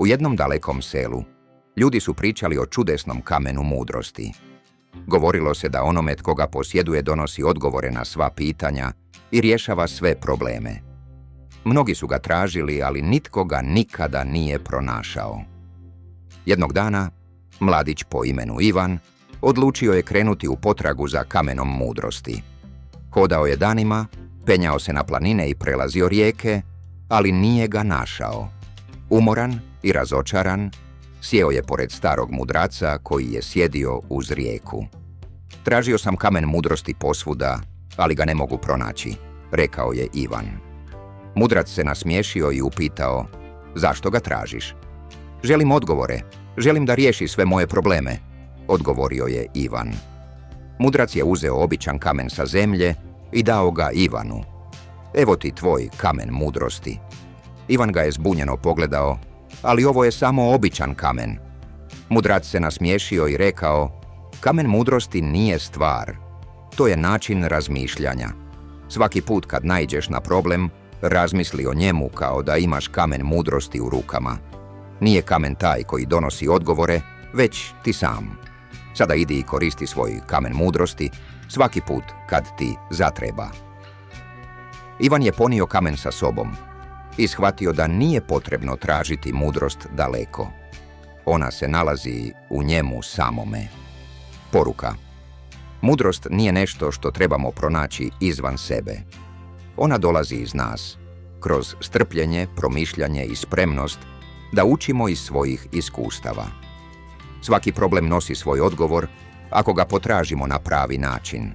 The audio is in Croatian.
U jednom dalekom selu, ljudi su pričali o čudesnom kamenu mudrosti. Govorilo se da onome tko ga posjeduje donosi odgovore na sva pitanja i rješava sve probleme. Mnogi su ga tražili, ali nitko ga nikada nije pronašao. Jednog dana, mladić po imenu Ivan odlučio je krenuti u potragu za kamenom mudrosti. Hodao je danima, penjao se na planine i prelazio rijeke, ali nije ga našao. Umoran i razočaran, sjeo je pored starog mudraca koji je sjedio uz rijeku. Tražio sam kamen mudrosti posvuda, ali ga ne mogu pronaći, rekao je Ivan. Mudrac se nasmiješio i upitao, zašto ga tražiš? Želim odgovore, želim da riješi sve moje probleme, odgovorio je Ivan. Mudrac je uzeo običan kamen sa zemlje i dao ga Ivanu. Evo ti tvoj kamen mudrosti. Ivan ga je zbunjeno pogledao, ali ovo je samo običan kamen. Mudrac se nasmiješio i rekao, kamen mudrosti nije stvar, to je način razmišljanja. Svaki put kad naiđeš na problem, razmisli o njemu kao da imaš kamen mudrosti u rukama. Nije kamen taj koji donosi odgovore, već ti sam. Sada idi i koristi svoj kamen mudrosti svaki put kad ti zatreba. Ivan je ponio kamen sa sobom i shvatio da nije potrebno tražiti mudrost daleko. Ona se nalazi u njemu samome. Poruka. Mudrost nije nešto što trebamo pronaći izvan sebe. Ona dolazi iz nas, kroz strpljenje, promišljanje i spremnost da učimo iz svojih iskustava. Svaki problem nosi svoj odgovor ako ga potražimo na pravi način.